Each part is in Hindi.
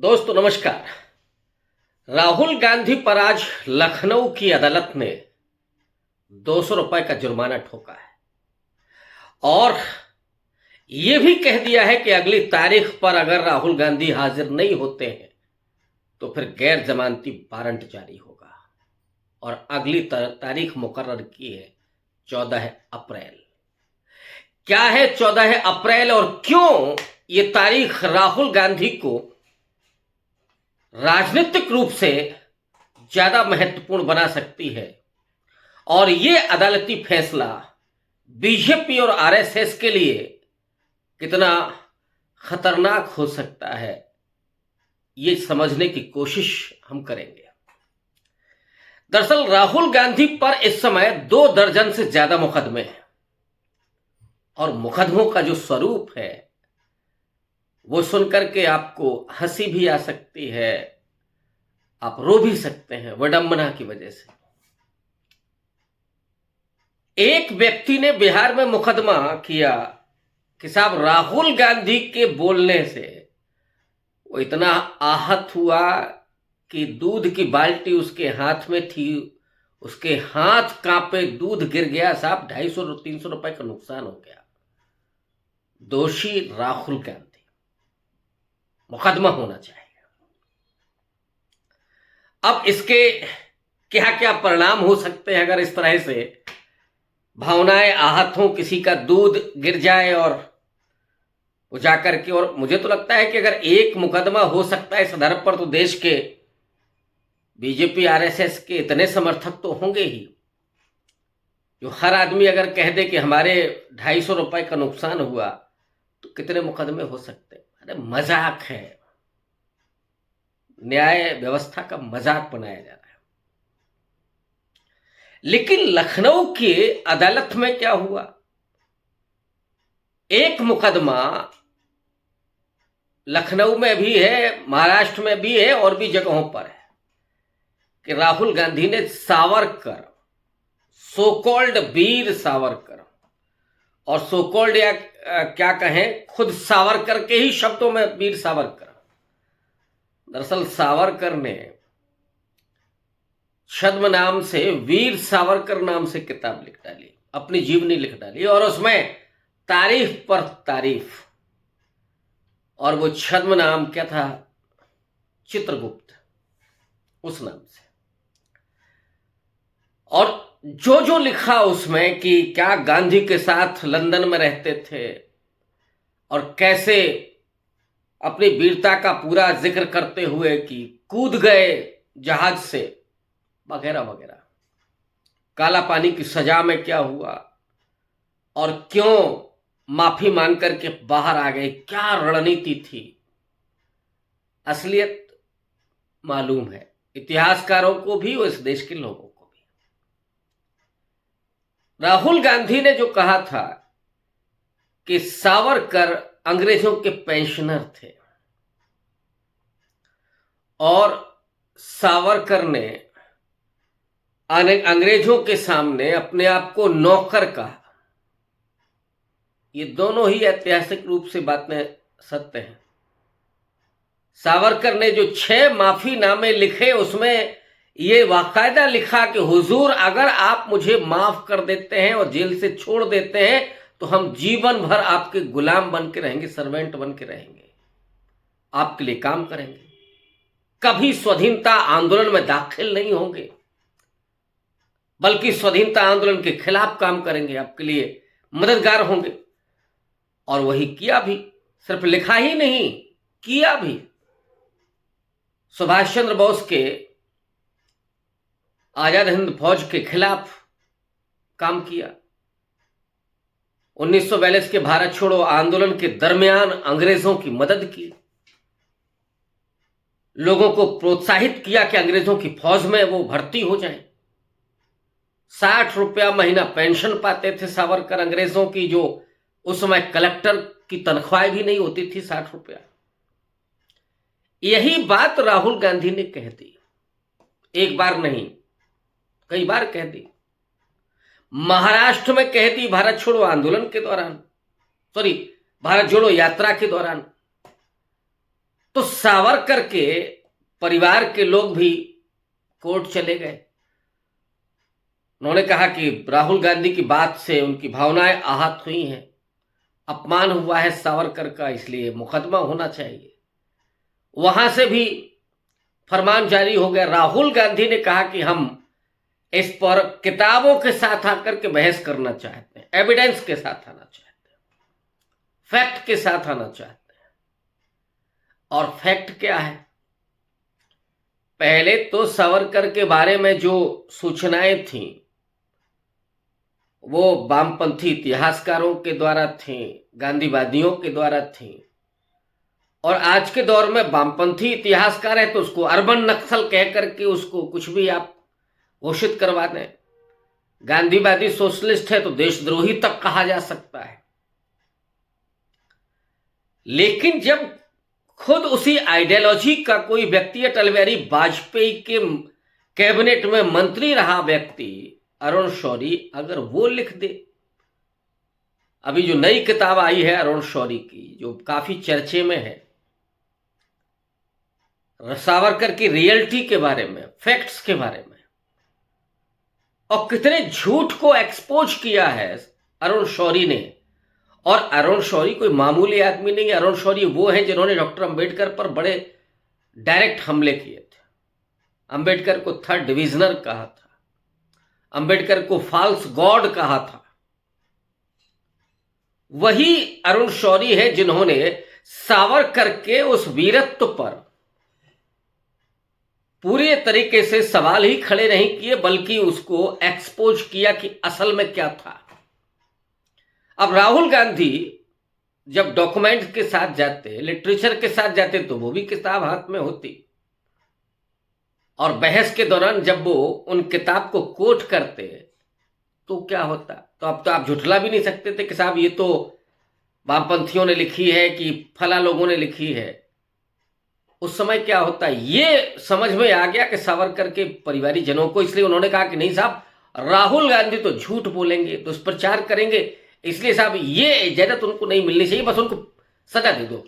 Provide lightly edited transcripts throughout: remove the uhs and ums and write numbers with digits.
दोस्तों नमस्कार। राहुल गांधी पर आज लखनऊ की अदालत ने 200 रुपए का जुर्माना ठोका है और यह भी कह दिया है कि अगली तारीख पर अगर राहुल गांधी हाजिर नहीं होते हैं तो फिर गैर जमानती वारंट जारी होगा और अगली तारीख मुकर्रर की है 14 अप्रैल। क्या है 14 अप्रैल और क्यों ये तारीख राहुल गांधी को राजनीतिक रूप से ज्यादा महत्वपूर्ण बना सकती है और ये अदालती फैसला बीजेपी और आरएसएस के लिए कितना खतरनाक हो सकता है, ये समझने की कोशिश हम करेंगे। दरअसल राहुल गांधी पर इस समय 2 दर्जन से ज्यादा मुकदमे हैं और मुकदमों का जो स्वरूप है वो सुनकर के आपको हंसी भी आ सकती है, आप रो भी सकते हैं विडंबना की वजह से। एक व्यक्ति ने बिहार में मुकदमा किया कि साहब राहुल गांधी के बोलने से वो इतना आहत हुआ कि दूध की बाल्टी उसके हाथ में थी, उसके हाथ कांपे, दूध गिर गया साहब, 250-300 रुपए का नुकसान हो गया। दोषी राहुल गांधी, मुकदमा होना चाहिए। अब इसके क्या क्या परिणाम हो सकते हैं अगर इस तरह से भावनाएं आहत हों, किसी का दूध गिर जाए और वो जाकर के, और मुझे तो लगता है कि अगर एक मुकदमा हो सकता है इस आधार पर तो देश के बीजेपी आरएसएस के इतने समर्थक तो होंगे ही जो हर आदमी अगर कह दे कि हमारे 250 रुपए का नुकसान हुआ तो कितने मुकदमे हो सकते हैं। अरे मजाक है, न्याय व्यवस्था का मजाक बनाया जा रहा है। लेकिन लखनऊ की अदालत में क्या हुआ, एक मुकदमा लखनऊ में भी है, महाराष्ट्र में भी है और भी जगहों पर है कि राहुल गांधी ने सावरकर, सो कॉल्ड वीर सावरकर, और सो कॉल्ड या क्या कहें, खुद सावरकर के ही शब्दों में वीर सावरकर, दरअसल सावरकर ने छद्म नाम से वीर सावरकर नाम से किताब लिख डाली, अपनी जीवनी लिख डाली और उसमें तारीफ पर तारीफ, और वो छद्म नाम क्या था, चित्रगुप्त, उस नाम से। और जो जो लिखा उसमें कि क्या गांधी के साथ लंदन में रहते थे और कैसे अपनी वीरता का पूरा जिक्र करते हुए कि कूद गए जहाज से, वगैरह वगैरह। काला पानी की सजा में क्या हुआ और क्यों माफी मांग करके बाहर आ गए, क्या रणनीति थी, असलियत मालूम है इतिहासकारों को भी और इस देश के लोगों को भी। राहुल गांधी ने जो कहा था कि सावरकर अंग्रेजों के पेंशनर थे और सावरकर ने अंग्रेजों के सामने अपने आप को नौकर कहा, ये दोनों ही ऐतिहासिक रूप से बातें सत्य हैं। सावरकर ने जो 6 माफीनामे लिखे उसमें ये बाकायदा लिखा कि हुजूर अगर आप मुझे माफ कर देते हैं और जेल से छोड़ देते हैं तो हम जीवन भर आपके गुलाम बन के रहेंगे, सर्वेंट बन के रहेंगे, आपके लिए काम करेंगे, कभी स्वाधीनता आंदोलन में दाखिल नहीं होंगे बल्कि स्वाधीनता आंदोलन के खिलाफ काम करेंगे, आपके लिए मददगार होंगे। और वही किया भी, सिर्फ लिखा ही नहीं, किया भी। सुभाष चंद्र बोस के आजाद हिंद फौज के खिलाफ काम किया। 1942 के भारत छोड़ो आंदोलन के दरमियान अंग्रेजों की मदद की, लोगों को प्रोत्साहित किया कि अंग्रेजों की फौज में वो भर्ती हो जाएं। 60 रुपया महीना पेंशन पाते थे सावरकर, अंग्रेजों की जो उस समय कलेक्टर की तनख्वाह भी नहीं होती थी, 60 रुपया। यही बात राहुल गांधी ने कह दी, एक बार नहीं कई बार कह दी। महाराष्ट्र में कह दी भारत छोड़ो आंदोलन के दौरान, भारत जोड़ो यात्रा के दौरान। तो सावरकर के परिवार के लोग भी कोर्ट चले गए। उन्होंने कहा कि राहुल गांधी की बात से उनकी भावनाएं आहत हुई हैं, अपमान हुआ है सावरकर का, इसलिए मुकदमा होना चाहिए। वहां से भी फरमान जारी हो गया। राहुल गांधी ने कहा कि हम इस पर किताबों के साथ आकर के बहस करना चाहते हैं, एविडेंस के साथ आना चाहते हैं, फैक्ट के साथ आना चाहते हैं। और फैक्ट क्या है? पहले तो सावरकर के बारे में जो सूचनाएं थी वो वामपंथी इतिहासकारों के द्वारा थी, गांधीवादियों के द्वारा थी। और आज के दौर में वामपंथी इतिहासकार है तो उसको अर्बन नक्सल कह करके उसको कुछ भी आप घोषित करवा दें। गांधीवादी सोशलिस्ट है तो देशद्रोही तक कहा जा सकता है। लेकिन जब खुद उसी आइडियोलॉजी का कोई व्यक्ति, अटल बिहारी वाजपेयी के कैबिनेट में मंत्री रहा व्यक्ति अरुण शौरी, अगर वो लिख दे, अभी जो नई किताब आई है अरुण शौरी की जो काफी चर्चे में है, सावरकर की रियलिटी के बारे में, फैक्ट्स के बारे में, और कितने झूठ को एक्सपोज किया है अरुण शौरी ने। और अरुण शौरी कोई मामूली आदमी नहीं। अरुण शौरी वो है जिन्होंने डॉक्टर अंबेडकर पर बड़े डायरेक्ट हमले किए थे। अंबेडकर को थर्ड डिविजनर कहा था, अंबेडकर को फॉल्स गॉड कहा था। वही अरुण शौरी है जिन्होंने सावरकर के उस वीरत्व पर पूरे तरीके से सवाल ही खड़े नहीं किए, बल्कि उसको एक्सपोज किया कि असल में क्या था। अब राहुल गांधी जब डॉक्यूमेंट के साथ जाते, लिटरेचर के साथ जाते, तो वो भी किताब हाथ में होती, और बहस के दौरान जब वो उन किताब को कोट करते तो क्या होता? तो अब तो आप झुठला भी नहीं सकते थे कि साहब ये तो वामपंथियों ने लिखी है कि फला लोगों ने लिखी है। उस समय क्या होता, ये समझ में आ गया कि सावरकर के परिवारी जनों को, इसलिए उन्होंने कहा कि नहीं साहब, राहुल गांधी तो झूठ बोलेंगे, दुष्प्रचार करेंगे, इसलिए साहब ये इजाजत उनको नहीं मिलनी चाहिए, बस उनको सजा दे दो।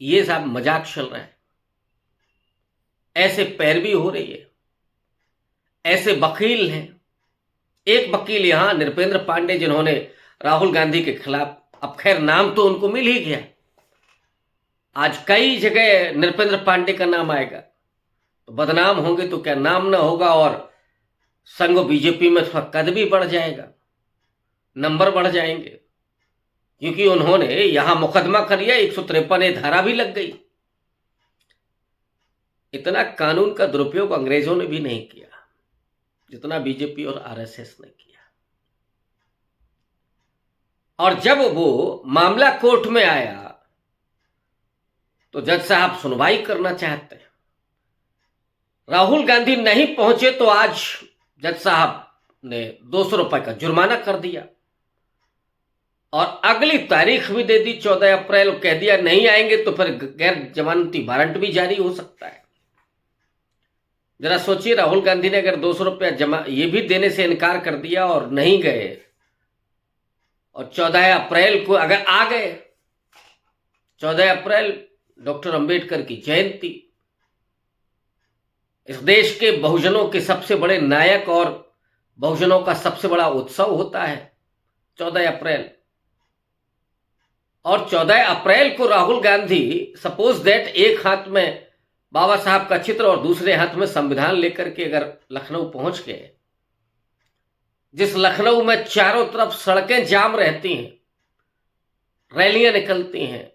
ये साहब मजाक चल रहा है, ऐसे पैरवी हो रही है, ऐसे वकील हैं। एक वकील यहां नृपेंद्र पांडे, जिन्होंने राहुल गांधी के खिलाफ, अब खैर नाम तो उनको मिल ही गया, आज कई जगह नृपेंद्र पांडे का नाम आएगा, तो बदनाम होंगे तो क्या नाम ना होगा, और संघ बीजेपी में थोड़ा कद भी बढ़ जाएगा, नंबर बढ़ जाएंगे, क्योंकि उन्होंने यहां मुकदमा कर लिया, 153 धारा भी लग गई। इतना कानून का दुरुपयोग अंग्रेजों ने भी नहीं किया जितना बीजेपी और आरएसएस ने किया। और जब वो मामला कोर्ट में आया तो जज साहब सुनवाई करना चाहते हैं, राहुल गांधी नहीं पहुंचे तो आज जज साहब ने 200 रुपए का जुर्माना कर दिया और अगली तारीख भी दे दी, 14 अप्रैल। कह दिया नहीं आएंगे तो फिर गैर जमानती वारंट भी जारी हो सकता है। जरा सोचिए, राहुल गांधी ने अगर 200 रुपया जमा ये भी देने से इनकार कर दिया और नहीं गए, और 14 अप्रैल को अगर आ गए, 14 अप्रैल डॉक्टर अंबेडकर की जयंती, इस देश के बहुजनों के सबसे बड़े नायक और बहुजनों का सबसे बड़ा उत्सव होता है 14 अप्रैल। और 14 अप्रैल को राहुल गांधी, सपोज दैट, एक हाथ में बाबा साहब का चित्र और दूसरे हाथ में संविधान लेकर के अगर लखनऊ पहुंच गए, जिस लखनऊ में चारों तरफ सड़कें जाम रहती हैं, रैलियां निकलती हैं,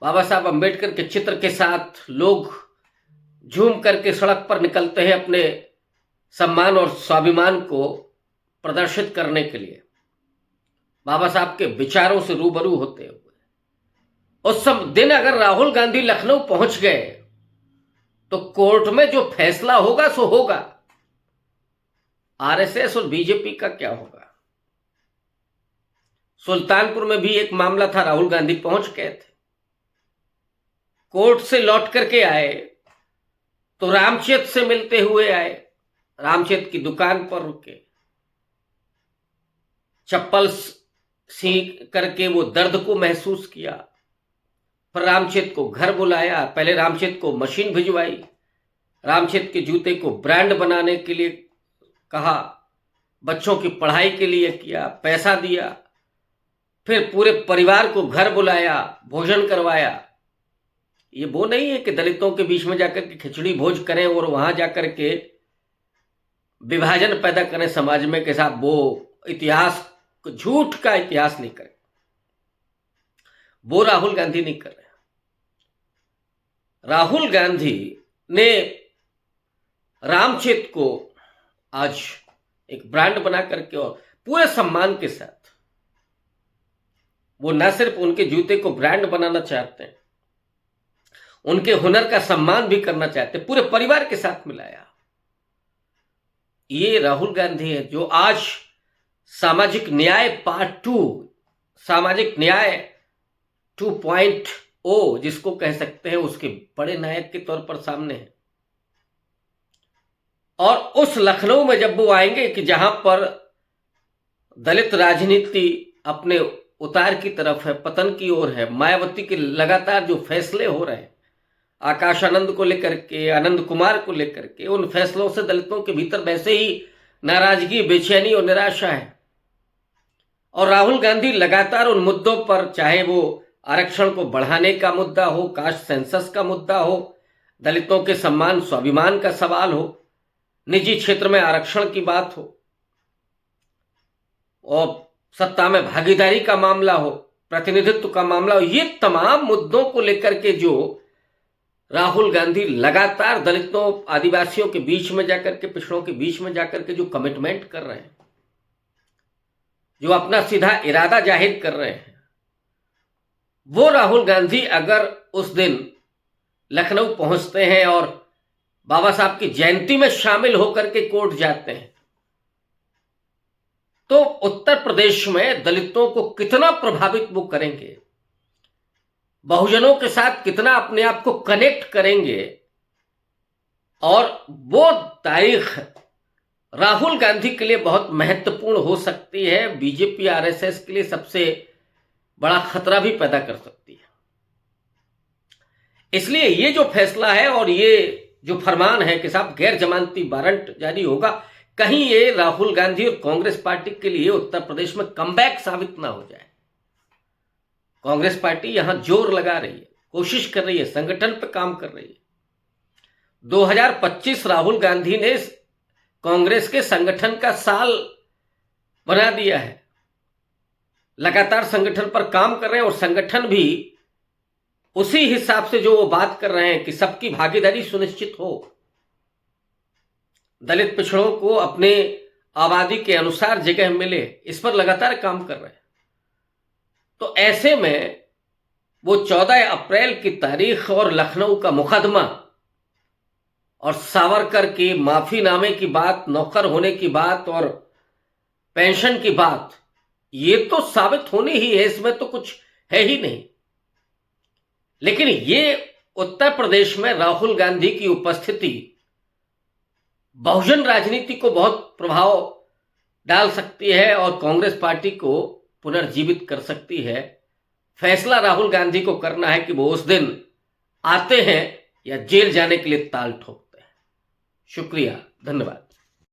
बाबा साहब अंबेडकर के चित्र के साथ लोग झूम करके सड़क पर निकलते हैं अपने सम्मान और स्वाभिमान को प्रदर्शित करने के लिए, बाबा साहब के विचारों से रूबरू होते हुए, उस सब दिन अगर राहुल गांधी लखनऊ पहुंच गए तो कोर्ट में जो फैसला होगा सो होगा। आरएसएस और बीजेपी का क्या होगा? सुल्तानपुर में भी एक मामला था, राहुल गांधी पहुंच गए थे, कोर्ट से लौट करके आए तो रामचेत से मिलते हुए आए, रामचेत की दुकान पर रुके, चप्पल सी करके वो दर्द को महसूस किया, फिर रामचेत को घर बुलाया, पहले रामचेत को मशीन भिजवाई, रामचेत के जूते को ब्रांड बनाने के लिए कहा, बच्चों की पढ़ाई के लिए किया, पैसा दिया, फिर पूरे परिवार को घर बुलाया, भोजन करवाया। ये वो नहीं है कि दलितों के बीच में जाकर के खिचड़ी भोज करें और वहां जाकर के विभाजन पैदा करें समाज में के साथ, वो इतिहास, झूठ का इतिहास नहीं करें। वो राहुल गांधी नहीं कर रहे। राहुल गांधी ने रामचेत को आज एक ब्रांड बना करके और पूरे सम्मान के साथ, वो न सिर्फ उनके जूते को ब्रांड बनाना चाहते हैं, उनके हुनर का सम्मान भी करना चाहते हैं, पूरे परिवार के साथ मिलाया। ये राहुल गांधी है जो आज सामाजिक न्याय पार्ट 2, सामाजिक न्याय 2.0 जिसको कह सकते हैं, उसके बड़े नायक के तौर पर सामने है। और उस लखनऊ में जब वो आएंगे कि जहां पर दलित राजनीति अपने उतार की तरफ है, पतन की ओर है, मायावती के लगातार जो फैसले हो रहे हैं आकाश आनंद को लेकर के, आनंद कुमार को लेकर के, उन फैसलों से दलितों के भीतर वैसे ही नाराजगी, बेचैनी और निराशा है। और राहुल गांधी लगातार उन मुद्दों पर, चाहे वो आरक्षण को बढ़ाने का मुद्दा हो, कास्ट सेंसस का मुद्दा हो, दलितों के सम्मान स्वाभिमान का सवाल हो, निजी क्षेत्र में आरक्षण की बात हो, और सत्ता में भागीदारी का मामला हो, प्रतिनिधित्व का मामला हो, ये तमाम मुद्दों को लेकर के जो राहुल गांधी लगातार दलितों, आदिवासियों के बीच में जाकर के, पिछड़ों के बीच में जाकर के जो कमिटमेंट कर रहे हैं, जो अपना सीधा इरादा जाहिर कर रहे हैं, वो राहुल गांधी अगर उस दिन लखनऊ पहुंचते हैं और बाबा साहब की जयंती में शामिल होकर के कोर्ट जाते हैं, तो उत्तर प्रदेश में दलितों को कितना प्रभावित वो करेंगे, बहुजनों के साथ कितना अपने आप को कनेक्ट करेंगे। और वो तारीख राहुल गांधी के लिए बहुत महत्वपूर्ण हो सकती है, बीजेपी आरएसएस के लिए सबसे बड़ा खतरा भी पैदा कर सकती है। इसलिए ये जो फैसला है और ये जो फरमान है कि साहब गैर जमानती वारंट जारी होगा, कहीं ये राहुल गांधी और कांग्रेस पार्टी के लिए उत्तर प्रदेश में कमबैक साबित ना हो जाए। कांग्रेस पार्टी यहां जोर लगा रही है, कोशिश कर रही है, संगठन पर काम कर रही है। 2025 राहुल गांधी ने कांग्रेस के संगठन का साल बना दिया है, लगातार संगठन पर काम कर रहे हैं और संगठन भी उसी हिसाब से जो वो बात कर रहे हैं कि सबकी भागीदारी सुनिश्चित हो, दलित पिछड़ों को अपने आबादी के अनुसार जगह मिले, इस पर लगातार काम कर रहे हैं। तो ऐसे में वो 14 अप्रैल की तारीख और लखनऊ का मुकदमा और सावरकर के माफीनामे की बात, नौकर होने की बात और पेंशन की बात, ये तो साबित होनी ही है, इसमें तो कुछ है ही नहीं। लेकिन ये उत्तर प्रदेश में राहुल गांधी की उपस्थिति बहुजन राजनीति को बहुत प्रभाव डाल सकती है और कांग्रेस पार्टी को पुनर्जीवित कर सकती है। फैसला राहुल गांधी को करना है कि वो उस दिन आते हैं या जेल जाने के लिए ताल ठोकते हैं। शुक्रिया, धन्यवाद।